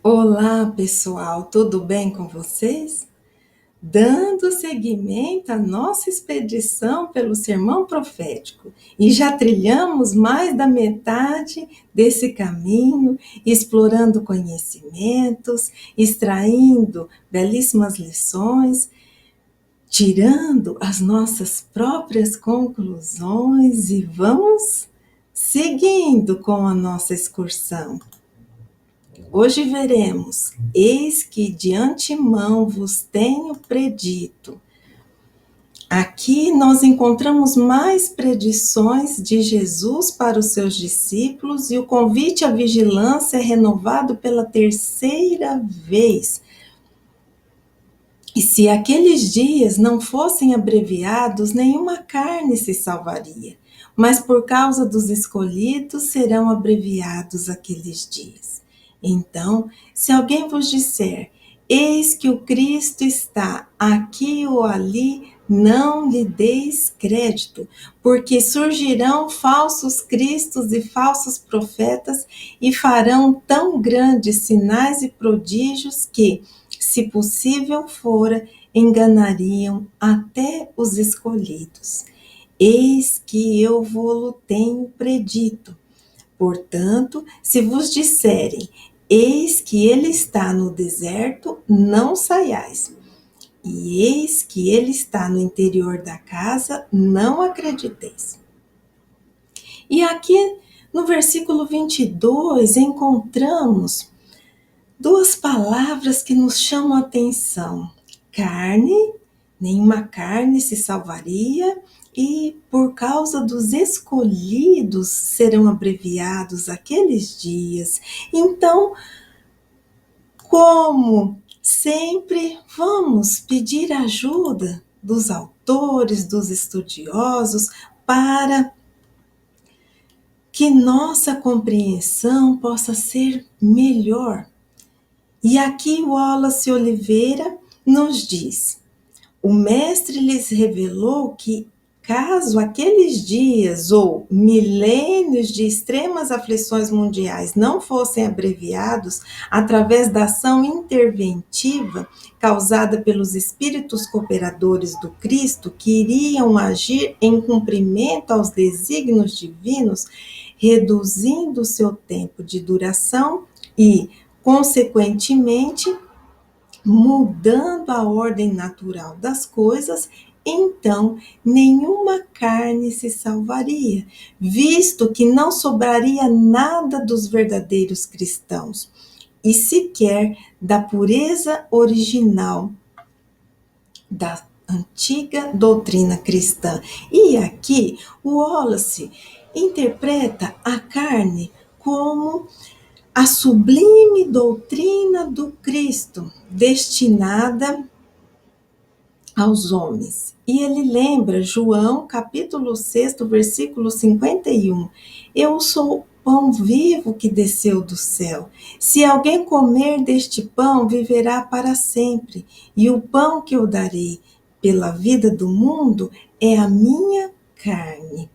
Olá, pessoal, tudo bem com vocês? Dando seguimento à nossa expedição pelo sermão profético e já trilhamos mais da metade desse caminho, explorando conhecimentos, extraindo belíssimas lições, tirando as nossas próprias conclusões e vamos seguindo com a nossa excursão. Hoje veremos: eis que de antemão vos tenho predito. Aqui nós encontramos mais predições de Jesus para os seus discípulos e o convite à vigilância é renovado pela terceira vez. E se aqueles dias não fossem abreviados, nenhuma carne se salvaria, mas por causa dos escolhidos serão abreviados aqueles dias. Então, se alguém vos disser, eis que o Cristo está aqui ou ali, não lhe deis crédito, porque surgirão falsos cristos e falsos profetas e farão tão grandes sinais e prodígios que, se possível fora, enganariam até os escolhidos. Eis que eu vou-lo tenho predito. Portanto, se vos disserem, eis que ele está no deserto, não saiais. E eis que ele está no interior da casa, não acrediteis. E aqui no versículo 22 encontramos duas palavras que nos chamam a atenção: carne, nenhuma carne se salvaria, e por causa dos escolhidos serão abreviados aqueles dias. Então, como sempre, vamos pedir ajuda dos autores, dos estudiosos, para que nossa compreensão possa ser melhor. E aqui o Wallace Oliveira nos diz: o mestre lhes revelou que, caso aqueles dias ou milênios de extremas aflições mundiais não fossem abreviados através da ação interventiva causada pelos espíritos cooperadores do Cristo, que iriam agir em cumprimento aos desígnios divinos, reduzindo o seu tempo de duração e, consequentemente, mudando a ordem natural das coisas, então nenhuma carne se salvaria, visto que não sobraria nada dos verdadeiros cristãos, e sequer da pureza original da antiga doutrina cristã. E aqui o Wallace interpreta a carne como a sublime doutrina do Cristo, destinada aos homens. E ele lembra João, capítulo 6, versículo 51. Eu sou o pão vivo que desceu do céu. Se alguém comer deste pão, viverá para sempre. E o pão que eu darei pela vida do mundo é a minha carne.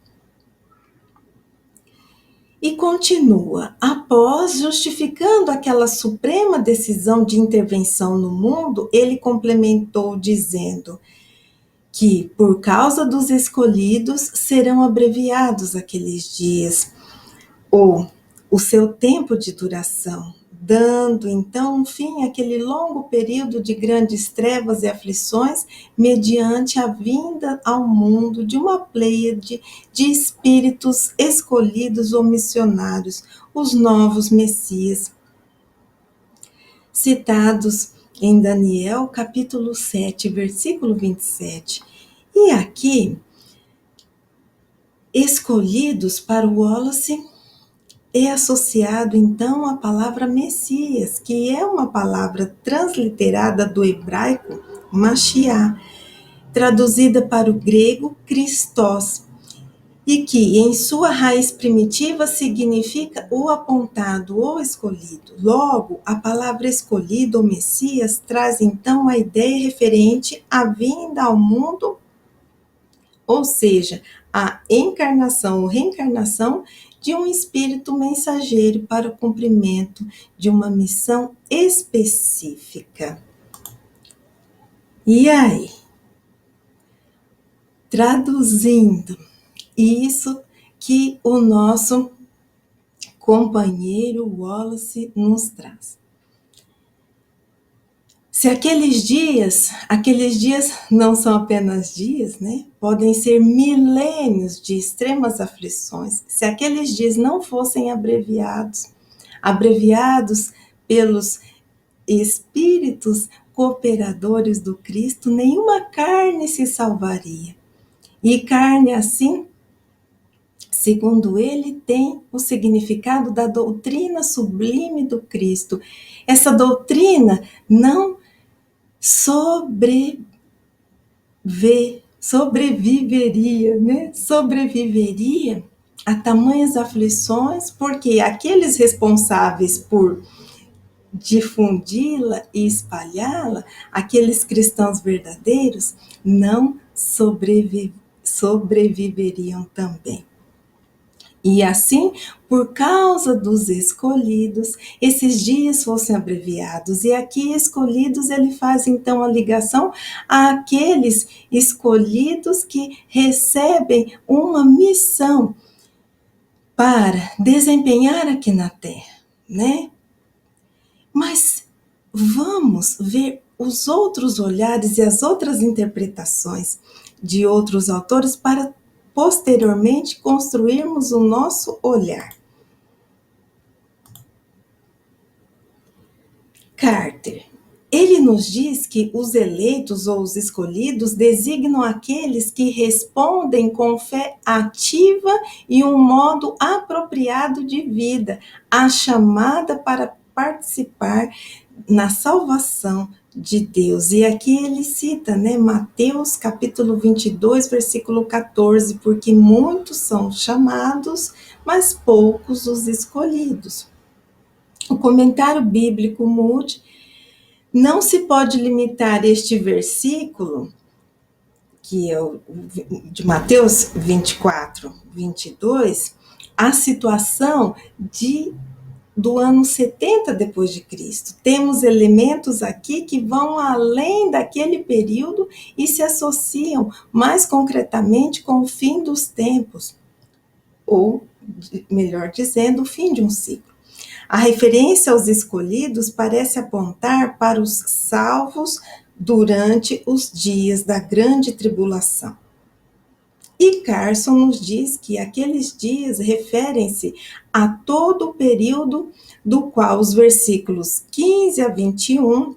E continua: após justificando aquela suprema decisão de intervenção no mundo, ele complementou dizendo que, por causa dos escolhidos, serão abreviados aqueles dias, ou o seu tempo de duração, dando então um fim àquele longo período de grandes trevas e aflições, mediante a vinda ao mundo de uma pleiade de espíritos escolhidos ou missionários, os novos Messias, citados em Daniel, capítulo 7, versículo 27. E aqui, escolhidos para o Wallace, é associado então a palavra Messias, que é uma palavra transliterada do hebraico Mashiach, traduzida para o grego Christos, e que em sua raiz primitiva significa o apontado ou escolhido. Logo, a palavra escolhido ou Messias traz então a ideia referente à vinda ao mundo, ou seja, a encarnação ou reencarnação de um espírito mensageiro para o cumprimento de uma missão específica. E aí? Traduzindo isso que o nosso companheiro Wallace nos traz. Se aqueles dias não são apenas dias, né? Podem ser milênios de extremas aflições. Se aqueles dias não fossem abreviados pelos espíritos cooperadores do Cristo, nenhuma carne se salvaria. E carne assim, segundo ele, tem o significado da doutrina sublime do Cristo. Essa doutrina não sobreviveria, né? Sobreviveria a tamanhas aflições, porque aqueles responsáveis por difundi-la e espalhá-la, aqueles cristãos verdadeiros, não sobreviveriam também. E assim, por causa dos escolhidos, esses dias fossem abreviados. E aqui, escolhidos, ele faz então a ligação àqueles escolhidos que recebem uma missão para desempenhar aqui na Terra, né? Mas vamos ver os outros olhares e as outras interpretações de outros autores para posteriormente construirmos o nosso olhar. Carter, ele nos diz que os eleitos ou os escolhidos designam aqueles que respondem com fé ativa e um modo apropriado de vida à chamada para participar na salvação de Deus. E aqui ele cita, né, Mateus capítulo 22, versículo 14, porque muitos são chamados, mas poucos os escolhidos. O comentário bíblico Moody: não se pode limitar este versículo, que é o de Mateus 24, 22, à situação do ano 70 depois de Cristo. Temos elementos aqui que vão além daquele período e se associam mais concretamente com o fim dos tempos, ou, melhor dizendo, o fim de um ciclo. A referência aos escolhidos parece apontar para os salvos durante os dias da grande tribulação. E Carson nos diz que aqueles dias referem-se a todo o período do qual os versículos 15 a 21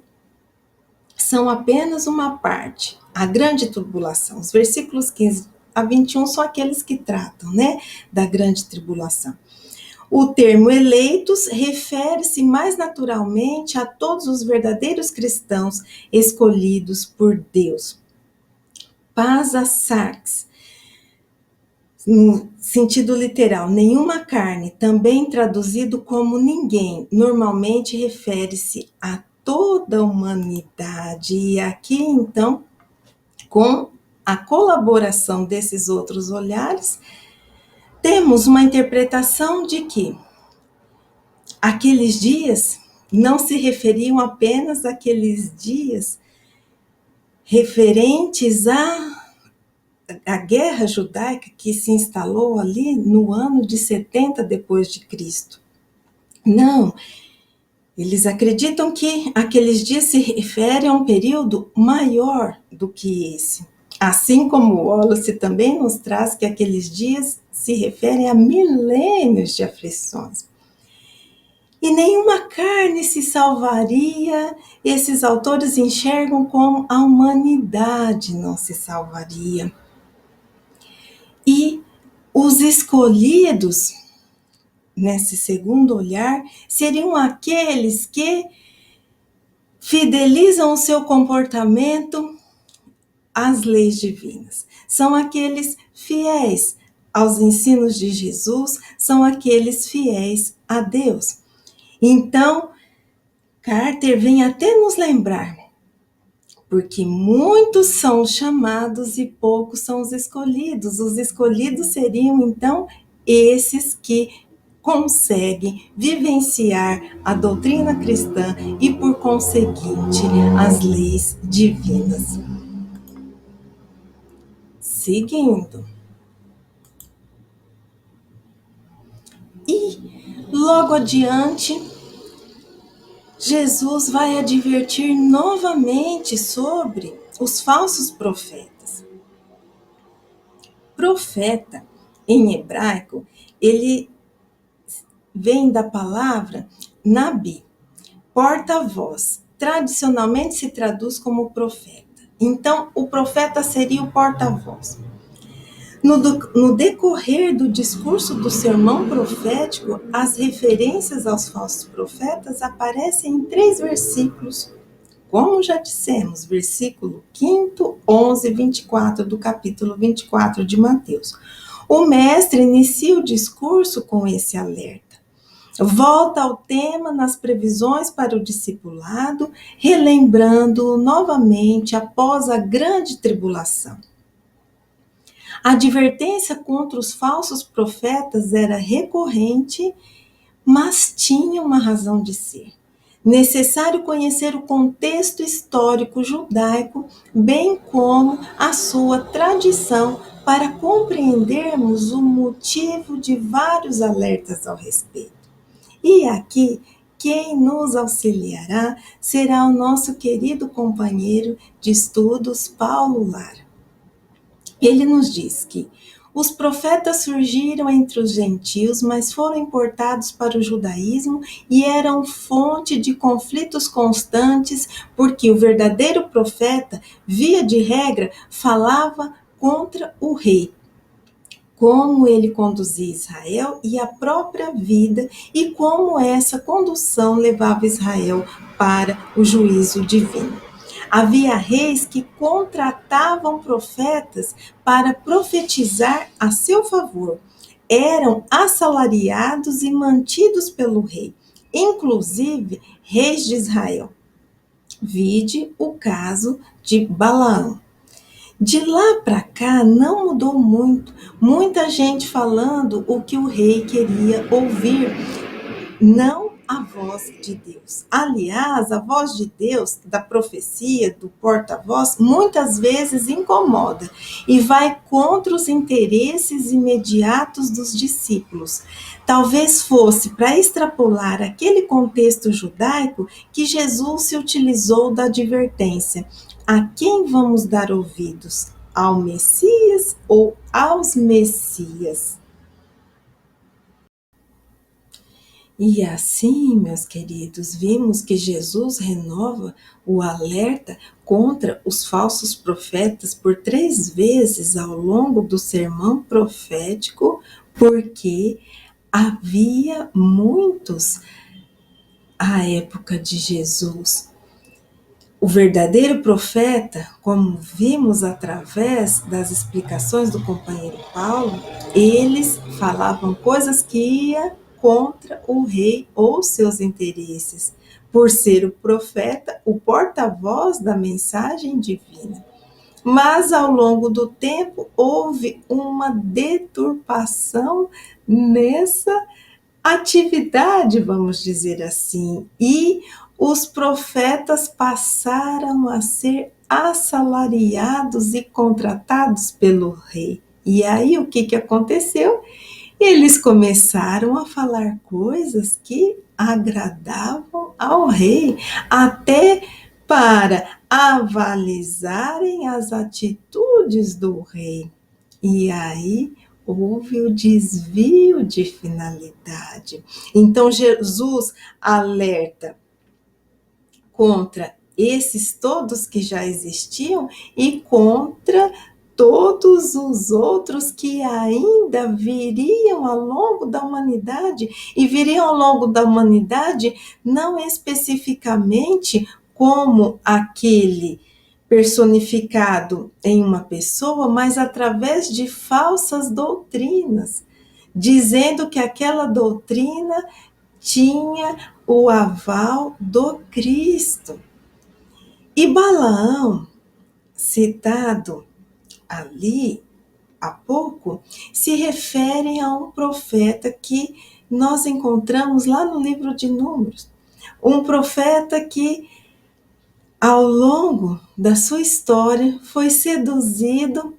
são apenas uma parte, a grande tribulação. Os versículos 15 a 21 são aqueles que tratam, né, da grande tribulação. O termo eleitos refere-se mais naturalmente a todos os verdadeiros cristãos escolhidos por Deus. Pasa Sarx, no sentido literal, nenhuma carne, também traduzido como ninguém, normalmente refere-se a toda a humanidade. E aqui, então, com a colaboração desses outros olhares, temos uma interpretação de que aqueles dias não se referiam apenas àqueles dias referentes à guerra judaica que se instalou ali no ano de 70 depois de Cristo. Não, eles acreditam que aqueles dias se referem a um período maior do que esse. Assim como Wallace também nos traz que aqueles dias se referem a milênios de aflições. E nenhuma carne se salvaria, esses autores enxergam como a humanidade não se salvaria. E os escolhidos, nesse segundo olhar, seriam aqueles que fidelizam o seu comportamento às leis divinas. São aqueles fiéis aos ensinos de Jesus, são aqueles fiéis a Deus. Então, Carter vem até nos lembrar, porque muitos são chamados e poucos são os escolhidos. Os escolhidos seriam, então, esses que conseguem vivenciar a doutrina cristã e, por conseguinte, as leis divinas. Seguindo. E logo adiante, Jesus vai advertir novamente sobre os falsos profetas. Profeta, em hebraico, ele vem da palavra nabi, porta-voz. Tradicionalmente se traduz como profeta. Então, o profeta seria o porta-voz. No decorrer do discurso do sermão profético, as referências aos falsos profetas aparecem em 3 versículos. Como já dissemos, versículo 5, 11 e 24 do capítulo 24 de Mateus. O mestre inicia o discurso com esse alerta. Volta ao tema nas previsões para o discipulado, relembrando-o novamente após a grande tribulação. A advertência contra os falsos profetas era recorrente, mas tinha uma razão de ser. Necessário conhecer o contexto histórico judaico, bem como a sua tradição, para compreendermos o motivo de vários alertas ao respeito. E aqui, quem nos auxiliará será o nosso querido companheiro de estudos, Paulo Lara. Ele nos diz que os profetas surgiram entre os gentios, mas foram importados para o judaísmo e eram fonte de conflitos constantes, porque o verdadeiro profeta, via de regra, falava contra o rei, como ele conduzia Israel e a própria vida, e como essa condução levava Israel para o juízo divino. Havia reis que contratavam profetas para profetizar a seu favor. Eram assalariados e mantidos pelo rei, inclusive reis de Israel. Vide o caso de Balaão. De lá para cá não mudou muito. Muita gente falando o que o rei queria ouvir, não a voz de Deus. Aliás, a voz de Deus, da profecia, do porta-voz, muitas vezes incomoda e vai contra os interesses imediatos dos discípulos. Talvez fosse para extrapolar aquele contexto judaico que Jesus se utilizou da advertência. A quem vamos dar ouvidos? Ao Messias ou aos Messias? E assim, meus queridos, vimos que Jesus renova o alerta contra os falsos profetas por 3 vezes ao longo do sermão profético, porque havia muitos à época de Jesus. O verdadeiro profeta, como vimos através das explicações do companheiro Paulo, eles falavam coisas que iam contra o rei ou seus interesses, por ser o profeta o porta-voz da mensagem divina. Mas ao longo do tempo houve uma deturpação nessa atividade, vamos dizer assim, e os profetas passaram a ser assalariados e contratados pelo rei. E aí o que aconteceu? Eles começaram a falar coisas que agradavam ao rei, até para avalizarem as atitudes do rei. E aí houve o desvio de finalidade. Então Jesus alerta contra esses todos que já existiam e contra todos os outros que ainda viriam ao longo da humanidade, e viriam ao longo da humanidade não especificamente como aquele personificado em uma pessoa, mas através de falsas doutrinas, dizendo que aquela doutrina tinha o aval do Cristo. E Balaão, citado ali, há pouco se referem a um profeta que nós encontramos lá no livro de Números. Um profeta que, ao longo da sua história, foi seduzido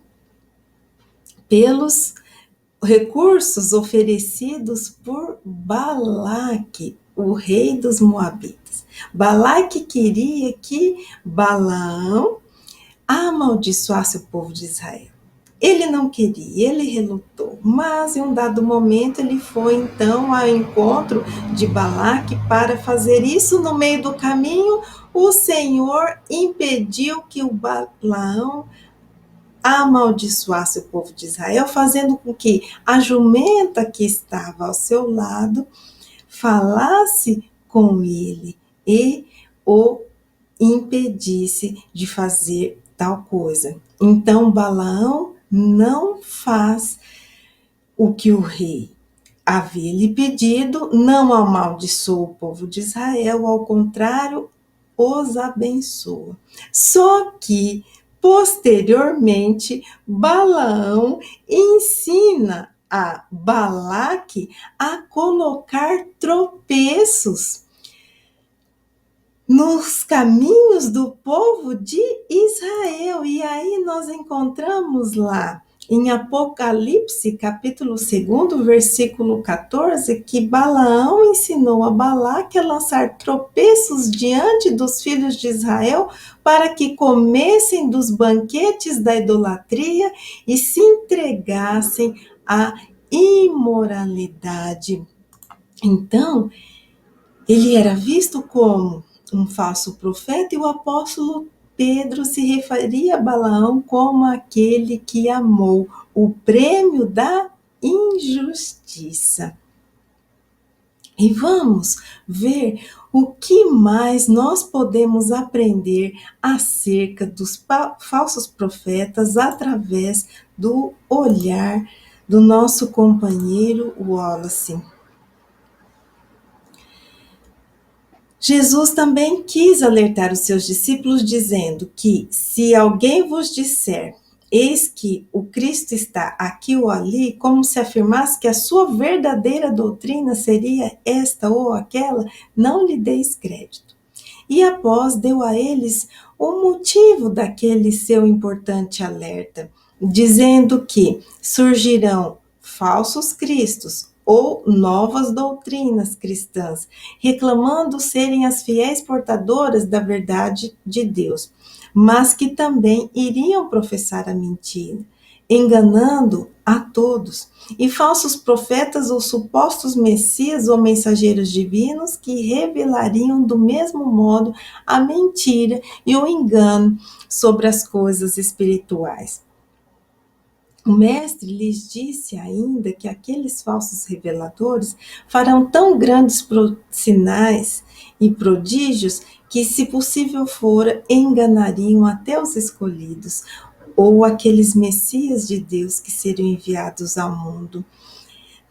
pelos recursos oferecidos por Balaque, o rei dos Moabitas. Balaque queria que Balaão amaldiçoasse o povo de Israel. Ele não queria, ele relutou, mas em um dado momento ele foi então ao encontro de Balaque para fazer isso. No meio do caminho, o Senhor impediu que o Balaão amaldiçoasse o povo de Israel, fazendo com que a jumenta que estava ao seu lado falasse com ele e o impedisse de fazer tal coisa. Então Balaão não faz o que o rei havia lhe pedido, não amaldiçoa o povo de Israel, ao contrário, os abençoa. Só que, posteriormente, Balaão ensina a Balaque a colocar tropeços nos caminhos do povo de Israel. E aí nós encontramos lá em Apocalipse, capítulo 2, versículo 14, que Balaão ensinou a Balaque a lançar tropeços diante dos filhos de Israel para que comessem dos banquetes da idolatria e se entregassem à imoralidade. Então, ele era visto como um falso profeta, e o apóstolo Pedro se referia a Balaão como aquele que amou o prêmio da injustiça. E vamos ver o que mais nós podemos aprender acerca dos falsos profetas através do olhar do nosso companheiro Wallace. Jesus também quis alertar os seus discípulos, dizendo que se alguém vos disser, eis que o Cristo está aqui ou ali, como se afirmasse que a sua verdadeira doutrina seria esta ou aquela, não lhe deis crédito. E após deu a eles o motivo daquele seu importante alerta, dizendo que surgirão falsos cristos ou novas doutrinas cristãs, reclamando serem as fiéis portadoras da verdade de Deus, mas que também iriam professar a mentira, enganando a todos, e falsos profetas ou supostos messias ou mensageiros divinos que revelariam do mesmo modo a mentira e o engano sobre as coisas espirituais. O mestre lhes disse ainda que aqueles falsos reveladores farão tão grandes sinais e prodígios que, se possível fora, enganariam até os escolhidos, ou aqueles messias de Deus que seriam enviados ao mundo.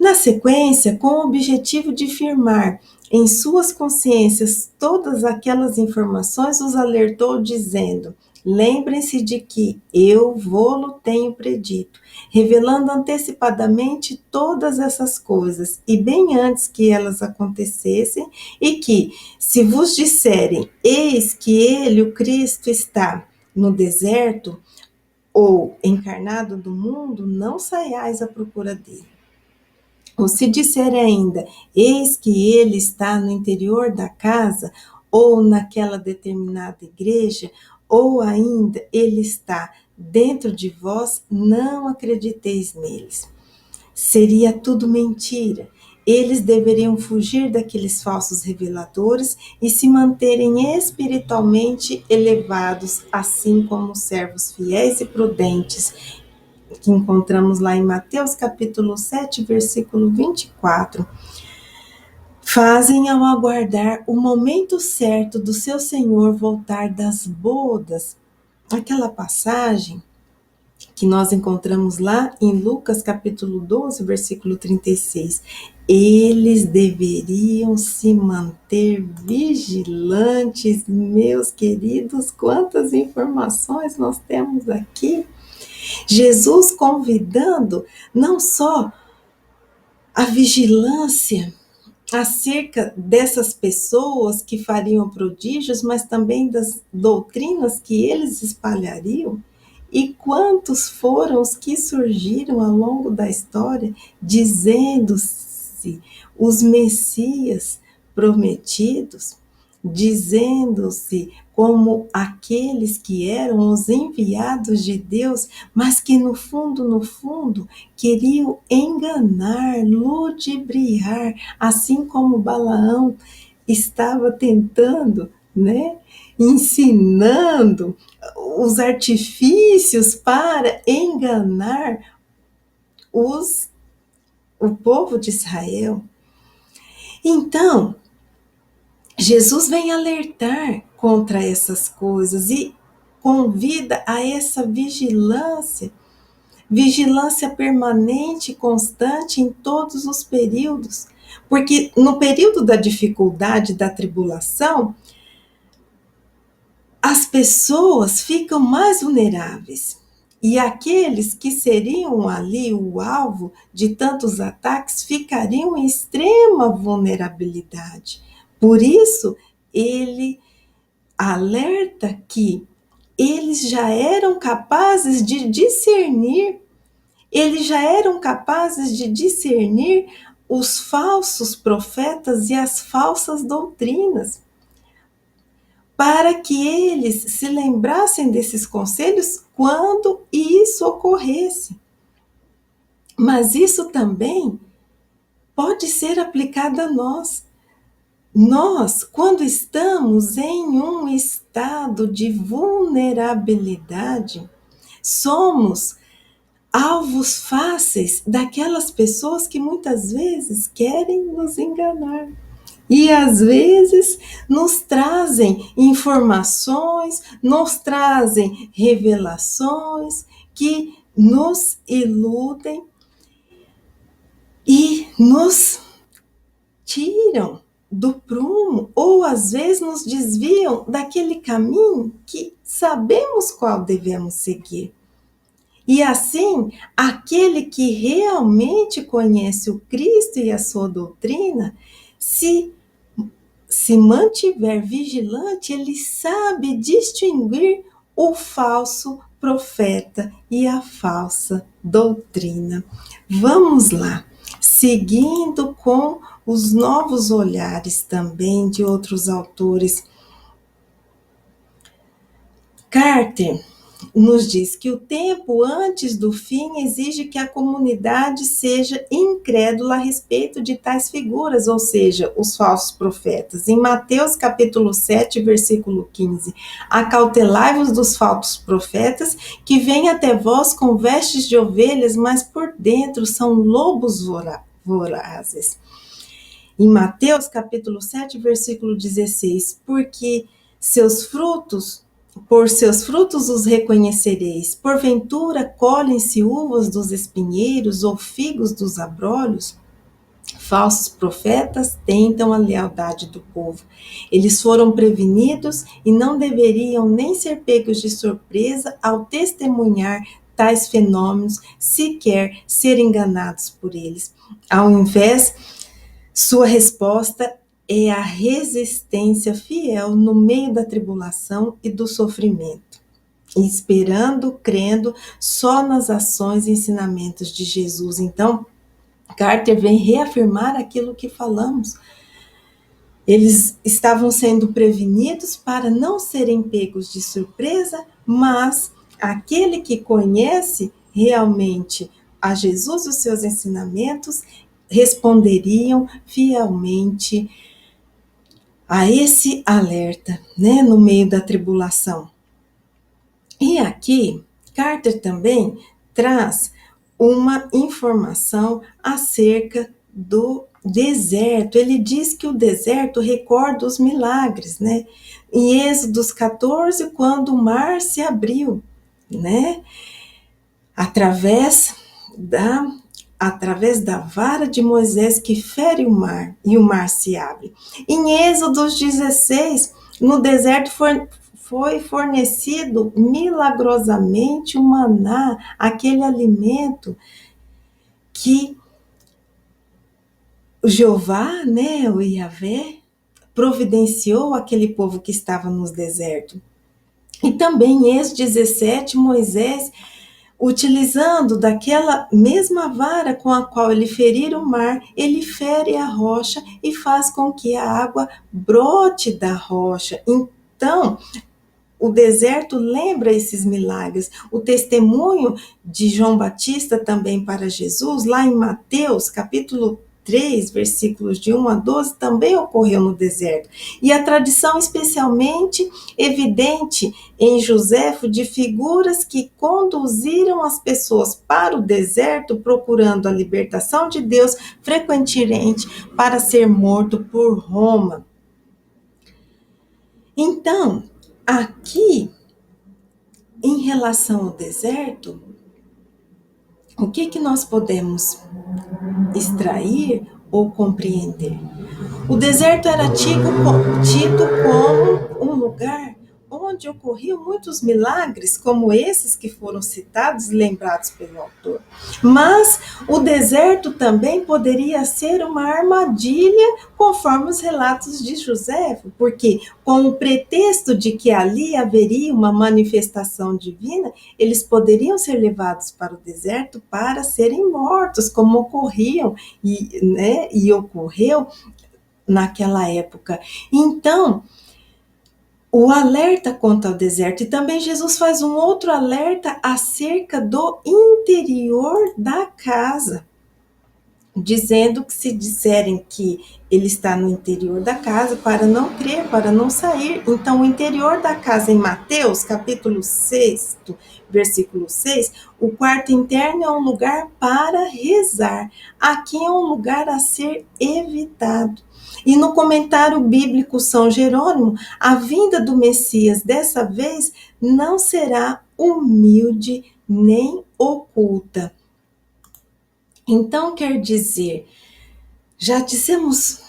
Na sequência, com o objetivo de firmar em suas consciências todas aquelas informações, os alertou dizendo: lembrem-se de que eu vô-lo tenho predito, revelando antecipadamente todas essas coisas, e bem antes que elas acontecessem, e que, se vos disserem, eis que ele, o Cristo, está no deserto, ou encarnado do mundo, não saiais à procura dele. Ou se disser ainda, eis que ele está no interior da casa, ou naquela determinada igreja, ou ainda ele está dentro de vós, não acrediteis neles. Seria tudo mentira. Eles deveriam fugir daqueles falsos reveladores e se manterem espiritualmente elevados, assim como os servos fiéis e prudentes, que encontramos lá em Mateus capítulo 7, versículo 24, fazem ao aguardar o momento certo do seu Senhor voltar das bodas. Aquela passagem que nós encontramos lá em Lucas capítulo 12, versículo 36. Eles deveriam se manter vigilantes, meus queridos, quantas informações nós temos aqui. Jesus convidando não só a vigilância acerca dessas pessoas que fariam prodígios, mas também das doutrinas que eles espalhariam. E quantos foram os que surgiram ao longo da história dizendo-se os Messias prometidos, dizendo-se como aqueles que eram os enviados de Deus, mas que no fundo, queriam enganar, ludibriar, assim como Balaão estava tentando, né, ensinando os artifícios para enganar o povo de Israel. Então, Jesus vem alertar contra essas coisas e convida a essa vigilância, vigilância permanente e constante em todos os períodos. Porque no período da dificuldade, da tribulação, as pessoas ficam mais vulneráveis. E aqueles que seriam ali o alvo de tantos ataques ficariam em extrema vulnerabilidade. Por isso, ele alerta que eles já eram capazes de discernir, os falsos profetas e as falsas doutrinas, para que eles se lembrassem desses conselhos quando isso ocorresse. Mas isso também pode ser aplicado a nós. Nós, quando estamos em um estado de vulnerabilidade, somos alvos fáceis daquelas pessoas que muitas vezes querem nos enganar. E às vezes nos trazem informações, nos trazem revelações que nos iludem e nos tiram do prumo, ou às vezes nos desviam daquele caminho que sabemos qual devemos seguir. E assim, aquele que realmente conhece o Cristo e a sua doutrina, se mantiver vigilante, ele sabe distinguir o falso profeta e a falsa doutrina. Vamos lá, seguindo com os novos olhares também de outros autores. Carter nos diz que o tempo antes do fim exige que a comunidade seja incrédula a respeito de tais figuras, ou seja, os falsos profetas. Em Mateus capítulo 7, versículo 15, acautelai-vos dos falsos profetas que vêm até vós com vestes de ovelhas, mas por dentro são lobos vorazes. Em Mateus capítulo 7, versículo 16, porque por seus frutos os reconhecereis. Porventura colhem-se uvas dos espinheiros ou figos dos abrolhos? Falsos profetas tentam a lealdade do povo. Eles foram prevenidos e não deveriam nem ser pegos de surpresa ao testemunhar tais fenômenos, sequer ser enganados por eles. Ao invés, sua resposta é a resistência fiel no meio da tribulação e do sofrimento, esperando, crendo só nas ações e ensinamentos de Jesus. Então, Carter vem reafirmar aquilo que falamos. Eles estavam sendo prevenidos para não serem pegos de surpresa, mas aquele que conhece realmente a Jesus e os seus ensinamentos responderiam fielmente a esse alerta, né, no meio da tribulação. E aqui, Carter também traz uma informação acerca do deserto. Ele diz que o deserto recorda os milagres, né? Em Êxodos 14, quando o mar se abriu, né? Através da vara de Moisés que fere o mar, e o mar se abre. Em Êxodo 16, no deserto foi fornecido milagrosamente o maná, aquele alimento que o Jeová, né, o Yahvé, providenciou aquele povo que estava nos desertos. E também em Êxodo 17, Moisés, utilizando daquela mesma vara com a qual ele ferira o mar, ele fere a rocha e faz com que a água brote da rocha. Então, o deserto lembra esses milagres. O testemunho de João Batista também para Jesus, lá em Mateus, capítulo 3, versículos de 1 a 12, também ocorreu no deserto. E a tradição especialmente evidente em Joséfo de figuras que conduziram as pessoas para o deserto procurando a libertação de Deus, frequentemente para ser morto por Roma. Então, aqui, em relação ao deserto, o que nós podemos extrair ou compreender? O deserto era tido como um lugar onde ocorriam muitos milagres, como esses que foram citados e lembrados pelo autor. Mas o deserto também poderia ser uma armadilha, conforme os relatos de Joséfo, porque com o pretexto de que ali haveria uma manifestação divina, eles poderiam ser levados para o deserto para serem mortos, como ocorriam e ocorreu naquela época. Então, o alerta quanto ao deserto, e também Jesus faz um outro alerta acerca do interior da casa, dizendo que se disserem que ele está no interior da casa, para não crer, para não sair. Então, o interior da casa, em Mateus, capítulo 6, versículo 6, o quarto interno é um lugar para rezar. Aqui é um lugar a ser evitado. E no comentário bíblico São Jerônimo, a vinda do Messias dessa vez não será humilde nem oculta. Então, quer dizer, já dissemos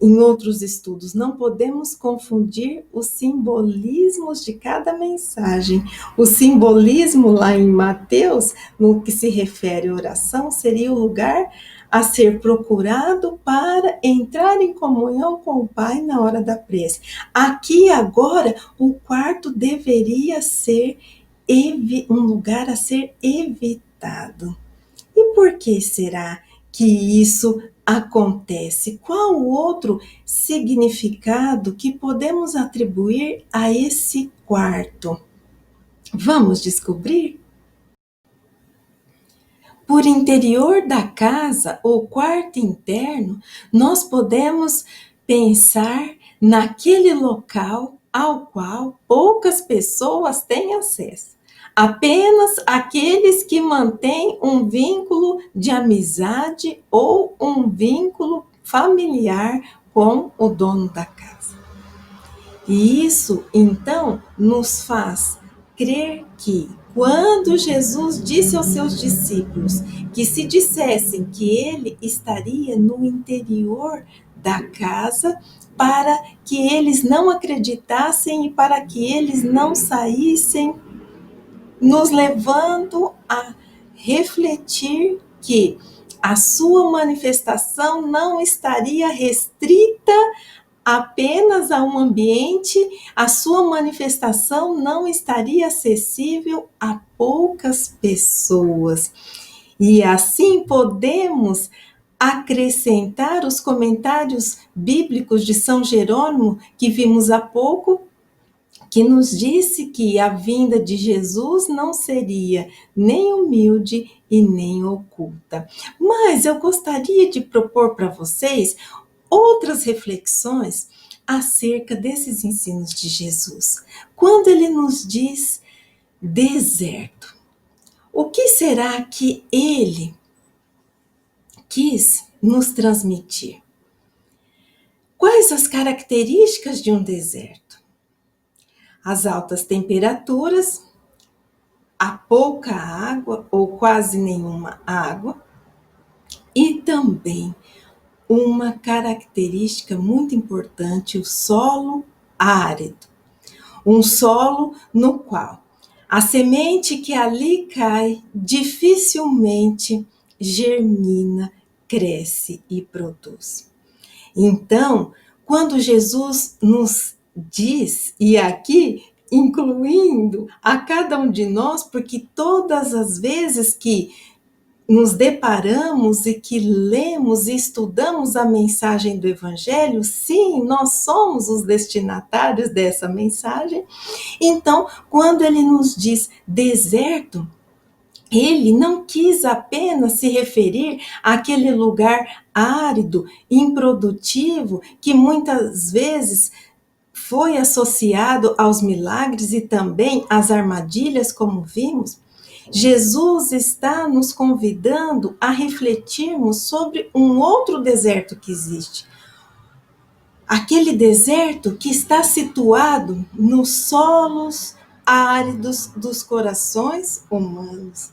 em outros estudos, não podemos confundir os simbolismos de cada mensagem. O simbolismo lá em Mateus, no que se refere à oração, seria o lugar a ser procurado para entrar em comunhão com o Pai na hora da prece. Aqui agora, o quarto deveria ser um lugar a ser evitado. E por que será que isso acontece? Qual o outro significado que podemos atribuir a esse quarto? Vamos descobrir? Por interior da casa ou quarto interno, nós podemos pensar naquele local ao qual poucas pessoas têm acesso. Apenas aqueles que mantêm um vínculo de amizade ou um vínculo familiar com o dono da casa. E isso, então, nos faz crer que, quando Jesus disse aos seus discípulos que se dissessem que ele estaria no interior da casa, para que eles não acreditassem e para que eles não saíssem, nos levando a refletir que a sua manifestação não estaria restrita apenas a um ambiente, a sua manifestação não estaria acessível a poucas pessoas. E assim podemos acrescentar os comentários bíblicos de São Jerônimo, que vimos há pouco, que nos disse que a vinda de Jesus não seria nem humilde e nem oculta. Mas eu gostaria de propor para vocês outras reflexões acerca desses ensinos de Jesus. Quando ele nos diz deserto, o que será que ele quis nos transmitir? Quais as características de um deserto? As altas temperaturas, a pouca água ou quase nenhuma água, e também uma característica muito importante, o solo árido. um solo no qual a semente que ali cai dificilmente germina, cresce e produz. Então, quando Jesus nos diz, e aqui incluindo a cada um de nós, porque todas as vezes que nos deparamos e que lemos e estudamos a mensagem do Evangelho, sim, nós somos os destinatários dessa mensagem. Então, quando ele nos diz deserto, ele não quis apenas se referir àquele lugar árido, improdutivo, que muitas vezes foi associado aos milagres e também às armadilhas, como vimos. Jesus está nos convidando a refletirmos sobre um outro deserto que existe. Aquele deserto que está situado nos solos áridos dos corações humanos.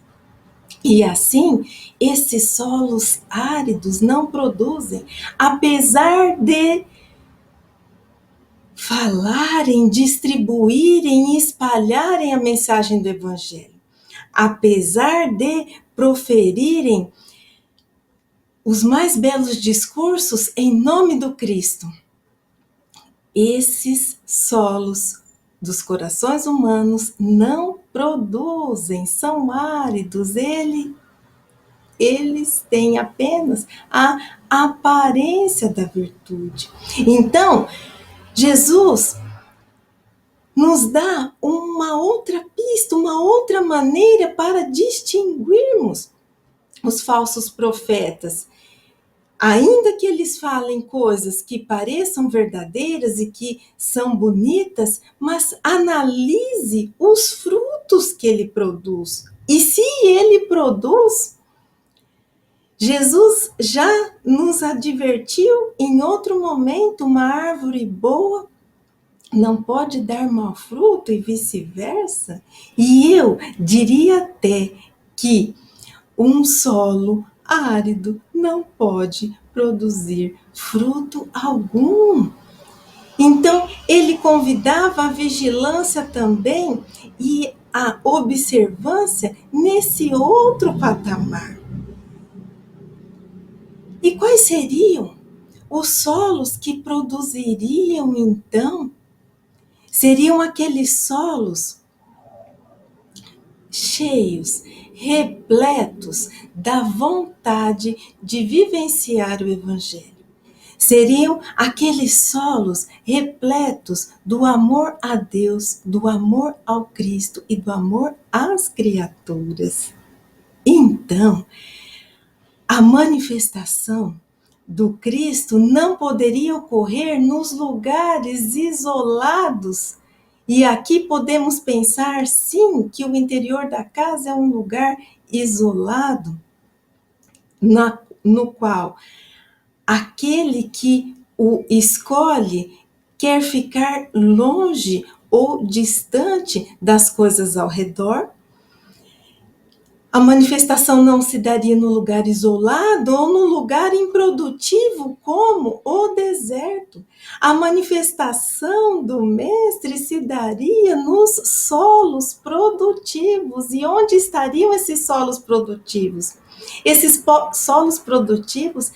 E assim, esses solos áridos não produzem, apesar de falarem, distribuírem e espalharem a mensagem do Evangelho, apesar de proferirem os mais belos discursos em nome do Cristo, esses solos dos corações humanos não produzem, são áridos, eles têm apenas a aparência da virtude. Então, Jesus nos dá uma outra pista, uma outra maneira para distinguirmos os falsos profetas. Ainda que eles falem coisas que pareçam verdadeiras e que são bonitas, mas analise os frutos que ele produz. E se ele produz, Jesus já nos advertiu em outro momento, uma árvore boa não pode dar mau fruto e vice-versa. E eu diria até que um solo árido não pode produzir fruto algum. Então, ele convidava a vigilância também e a observância nesse outro patamar. E quais seriam os solos que produziriam, então? Seriam aqueles solos cheios, repletos da vontade de vivenciar o Evangelho. Seriam aqueles solos repletos do amor a Deus, do amor ao Cristo e do amor às criaturas. Então, a manifestação do Cristo não poderia ocorrer nos lugares isolados. E aqui podemos pensar, sim, que o interior da casa é um lugar isolado, no qual aquele que o escolhe quer ficar longe ou distante das coisas ao redor. A manifestação não se daria no lugar isolado ou no lugar improdutivo, como o deserto. A manifestação do Mestre se daria nos solos produtivos. E onde estariam esses solos produtivos? Esses solos produtivos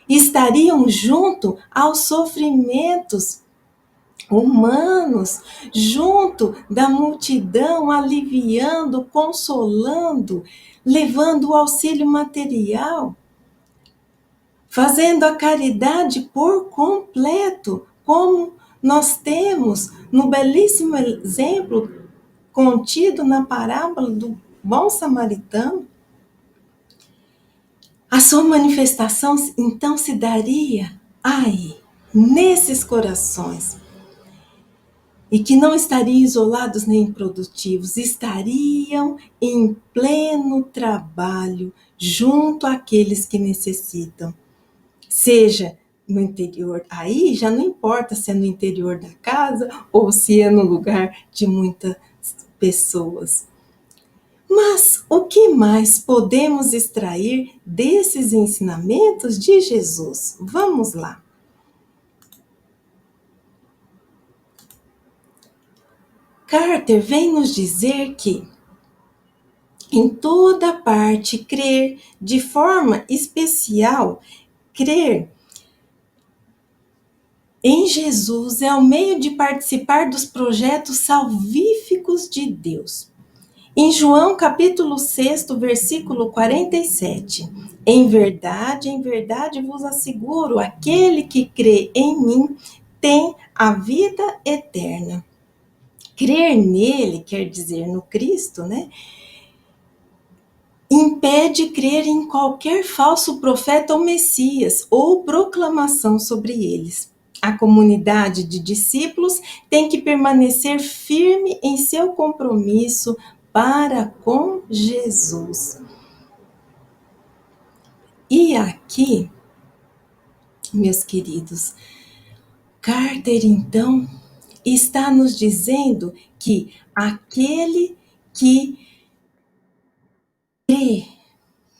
estariam junto aos sofrimentos humanos, junto da multidão, aliviando, consolando, levando o auxílio material, fazendo a caridade por completo, como nós temos no belíssimo exemplo contido na parábola do bom samaritano. A sua manifestação, então, se daria aí, nesses corações, e que não estariam isolados nem improdutivos, estariam em pleno trabalho junto àqueles que necessitam. Seja no interior, aí já não importa se é no interior da casa ou se é no lugar de muitas pessoas. Mas o que mais podemos extrair desses ensinamentos de Jesus? Vamos lá. Carter vem nos dizer que em toda parte crer, de forma especial, crer em Jesus é o meio de participar dos projetos salvíficos de Deus. Em João capítulo 6, versículo 47, em verdade vos asseguro, aquele que crê em mim tem a vida eterna. Crer nele, quer dizer no Cristo, né? Impede crer em qualquer falso profeta ou Messias ou proclamação sobre eles. A comunidade de discípulos tem que permanecer firme em seu compromisso para com Jesus. E aqui, meus queridos, Carter então está nos dizendo que aquele que crê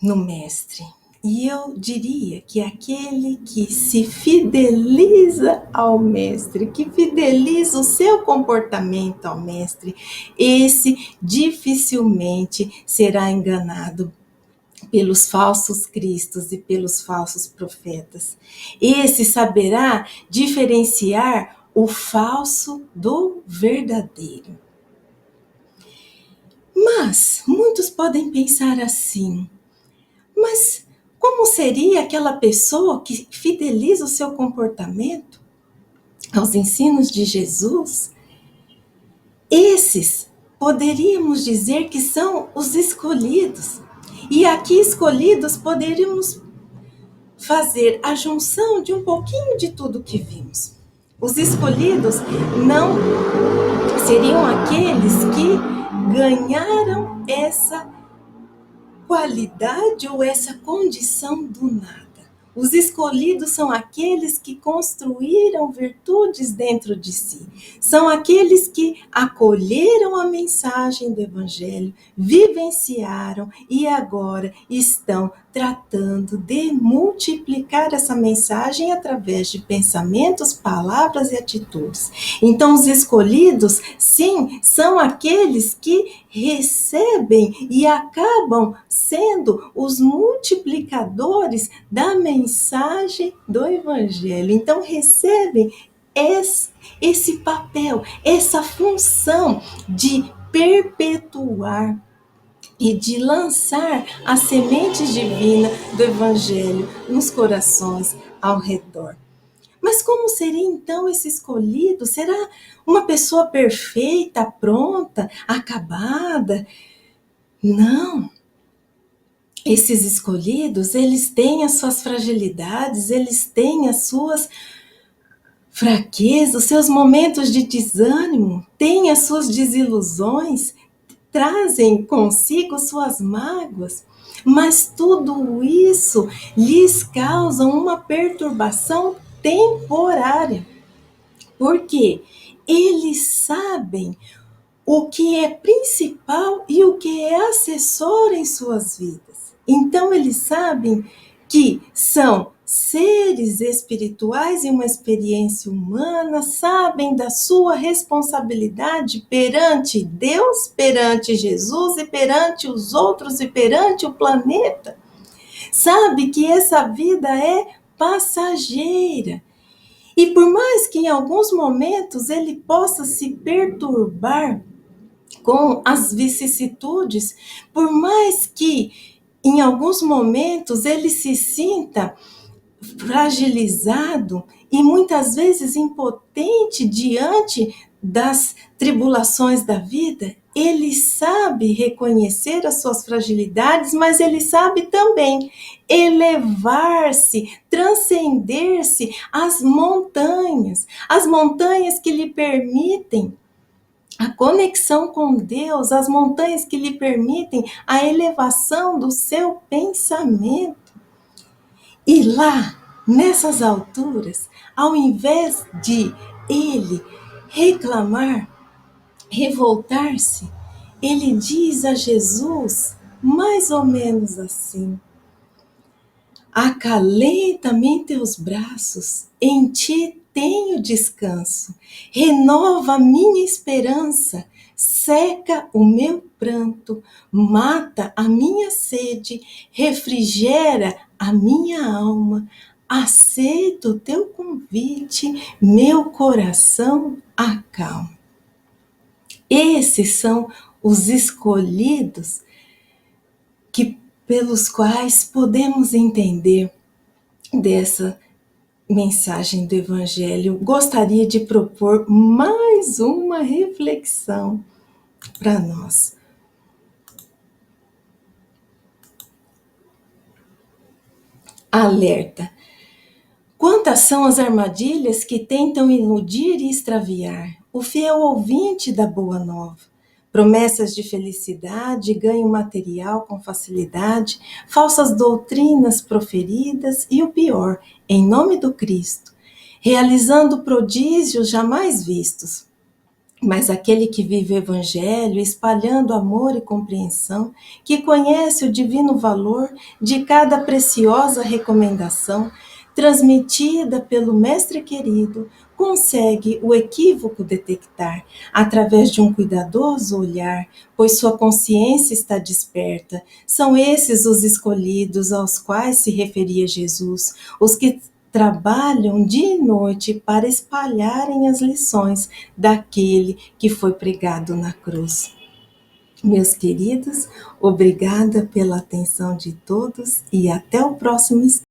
no Mestre, e eu diria que aquele que se fideliza ao Mestre, que fideliza o seu comportamento ao Mestre, esse dificilmente será enganado pelos falsos cristos e pelos falsos profetas. Esse saberá diferenciar o falso do verdadeiro. Mas muitos podem pensar assim: mas como seria aquela pessoa que fideliza o seu comportamento aos ensinos de Jesus? Esses poderíamos dizer que são os escolhidos. E aqui escolhidos poderíamos fazer a junção de um pouquinho de tudo que vimos. Os escolhidos não seriam aqueles que ganharam essa qualidade ou essa condição do nada. Os escolhidos são aqueles que construíram virtudes dentro de si. São aqueles que acolheram a mensagem do Evangelho, vivenciaram e agora estão tratando de multiplicar essa mensagem através de pensamentos, palavras e atitudes. Então, os escolhidos, sim, são aqueles que recebem e acabam sendo os multiplicadores da mensagem do Evangelho. Então, recebem esse papel, essa função de perpetuar e de lançar as sementes divinas do Evangelho nos corações ao redor. Mas como seria então esse escolhido? Será uma pessoa perfeita, pronta, acabada? Não. Esses escolhidos, eles têm as suas fragilidades, eles têm as suas fraquezas, os seus momentos de desânimo, têm as suas desilusões, trazem consigo suas mágoas, mas tudo isso lhes causa uma perturbação temporária, porque eles sabem o que é principal e o que é acessório em suas vidas. Então eles sabem que são seres espirituais em uma experiência humana, sabem da sua responsabilidade perante Deus, perante Jesus e perante os outros e perante o planeta. Sabe que essa vida é passageira. E por mais que em alguns momentos ele possa se perturbar com as vicissitudes, por mais que em alguns momentos ele se sinta fragilizado e muitas vezes impotente diante das tribulações da vida, ele sabe reconhecer as suas fragilidades, mas ele sabe também elevar-se, transcender-se às montanhas que lhe permitem a conexão com Deus, as montanhas que lhe permitem a elevação do seu pensamento. E lá, nessas alturas, ao invés de ele reclamar, revoltar-se, ele diz a Jesus mais ou menos assim: acalenta-me em teus braços, em ti tenho descanso, renova minha esperança, seca o meu pranto, mata a minha sede, refrigera a minha alma. Aceito o teu convite, meu coração acalma. Esses são os escolhidos pelos quais podemos entender dessa mensagem do Evangelho. Gostaria de propor mais uma reflexão para nós. Alerta! Quantas são as armadilhas que tentam iludir e extraviar o fiel ouvinte da Boa Nova? Promessas de felicidade, ganho material com facilidade, falsas doutrinas proferidas e o pior, em nome do Cristo, realizando prodígios jamais vistos. Mas aquele que vive o Evangelho, espalhando amor e compreensão, que conhece o divino valor de cada preciosa recomendação, transmitida pelo Mestre querido, consegue o equívoco detectar, através de um cuidadoso olhar, pois sua consciência está desperta. São esses os escolhidos aos quais se referia Jesus, os que trabalham dia e noite para espalharem as lições daquele que foi pregado na cruz. Meus queridos, obrigada pela atenção de todos e até o próximo